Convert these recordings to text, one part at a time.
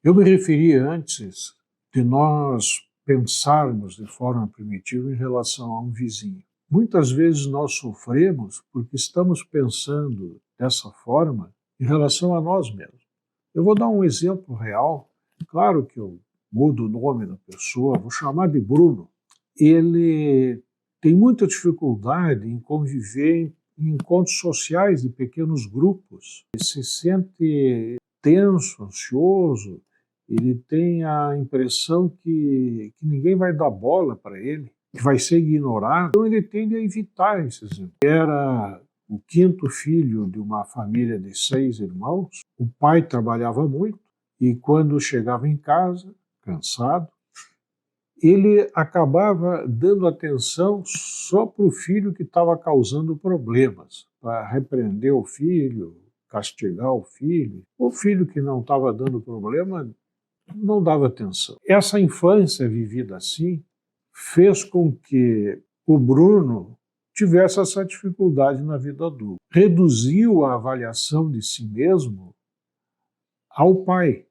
Eu me referi antes de nós pensarmos de forma primitiva em relação a um vizinho. Muitas vezes nós sofremos porque estamos pensando dessa forma em relação a nós mesmos. Eu vou dar um exemplo real. Claro que eu mudo o nome da pessoa, vou chamar de Bruno. Ele tem muita dificuldade em conviver em encontros sociais de pequenos grupos. Ele se sente tenso, ansioso, ele tem a impressão que ninguém vai dar bola para ele, que vai ser ignorado, então ele tende a evitar esses encontros. Era o quinto filho de uma família de 6 irmãos, o pai trabalhava muito e quando chegava em casa, cansado, ele acabava dando atenção só para o filho que estava causando problemas, para repreender o filho, castigar o filho. O filho que não estava dando problema não dava atenção. Essa infância vivida assim fez com que o Bruno tivesse essa dificuldade na vida adulta. Reduziu a avaliação de si mesmo ao pai.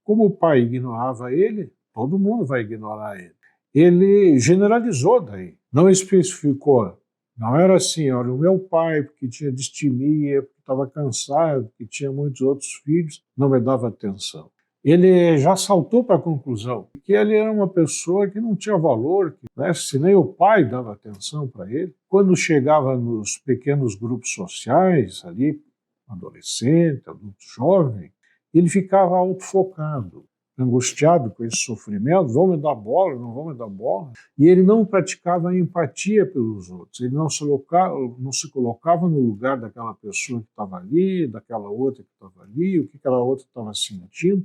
Como o pai ignorava ele, todo mundo vai ignorar ele. Ele generalizou daí, não especificou. Não era assim, olha, o meu pai, porque tinha distimia, porque estava cansado, porque tinha muitos outros filhos, não me dava atenção. Ele já saltou para a conclusão que ele era uma pessoa que não tinha valor, né, se nem o pai dava atenção para ele. Quando chegava nos pequenos grupos sociais, ali, adolescente, adulto jovem, ele ficava autofocado, angustiado com esse sofrimento, vão me dar bola, não vão me dar bola. E ele não praticava a empatia pelos outros, ele não se colocava no lugar daquela pessoa que estava ali, daquela outra que estava ali, o que aquela outra estava sentindo.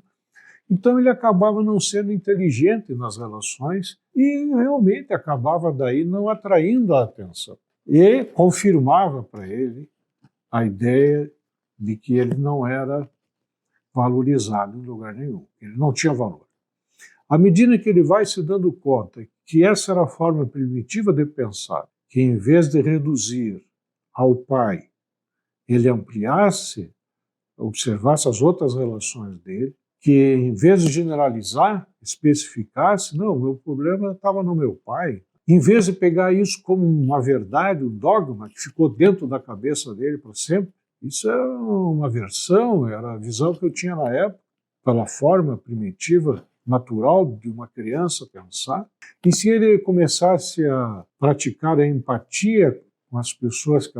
Então ele acabava não sendo inteligente nas relações e realmente acabava daí não atraindo a atenção. E confirmava para ele a ideia de que ele não era valorizado em lugar nenhum, ele não tinha valor. À medida que ele vai se dando conta que essa era a forma primitiva de pensar, que em vez de reduzir ao pai, ele ampliasse, observasse as outras relações dele, que em vez de generalizar, especificasse, não, meu problema estava no meu pai. Em vez de pegar isso como uma verdade, um dogma que ficou dentro da cabeça dele para sempre, isso era uma versão, era a visão que eu tinha na época, pela forma primitiva, natural de uma criança pensar. E se ele começasse a praticar a empatia com as pessoas que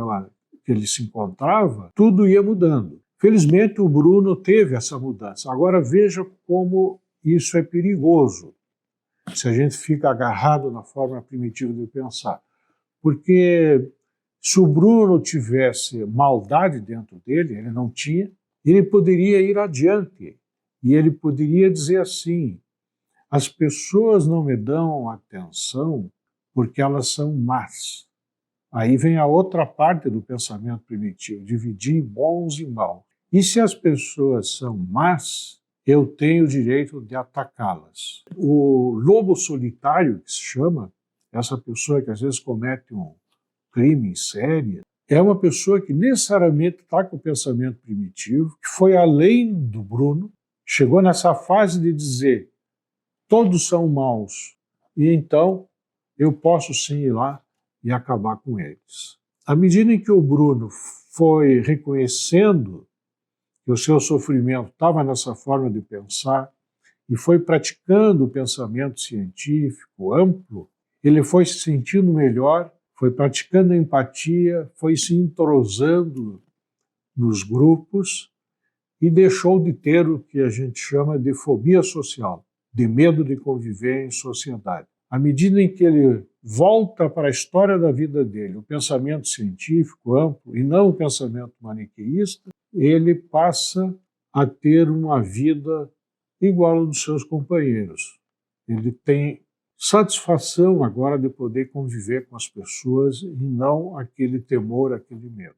ele se encontrava, tudo ia mudando. Felizmente o Bruno teve essa mudança. Agora veja como isso é perigoso, se a gente fica agarrado na forma primitiva de pensar. Porque se o Bruno tivesse maldade dentro dele, ele não tinha, ele poderia ir adiante e ele poderia dizer assim: as pessoas não me dão atenção porque elas são más. Aí vem a outra parte do pensamento primitivo, dividir em bons e maus. E se as pessoas são más, eu tenho o direito de atacá-las. O lobo solitário, que se chama, essa pessoa que às vezes comete um crime em série, é uma pessoa que necessariamente está com o pensamento primitivo, que foi além do Bruno, chegou nessa fase de dizer todos são maus, e então eu posso sim ir lá e acabar com eles. À medida em que o Bruno foi reconhecendo que o seu sofrimento estava nessa forma de pensar e foi praticando o pensamento científico amplo, ele foi se sentindo melhor, foi praticando a empatia, foi se entrosando nos grupos e deixou de ter o que a gente chama de fobia social, de medo de conviver em sociedade. À medida em que ele volta para a história da vida dele, o pensamento científico amplo e não o pensamento maniqueísta, ele passa a ter uma vida igual ao dos seus companheiros. Ele tem satisfação agora de poder conviver com as pessoas e não aquele temor, aquele medo.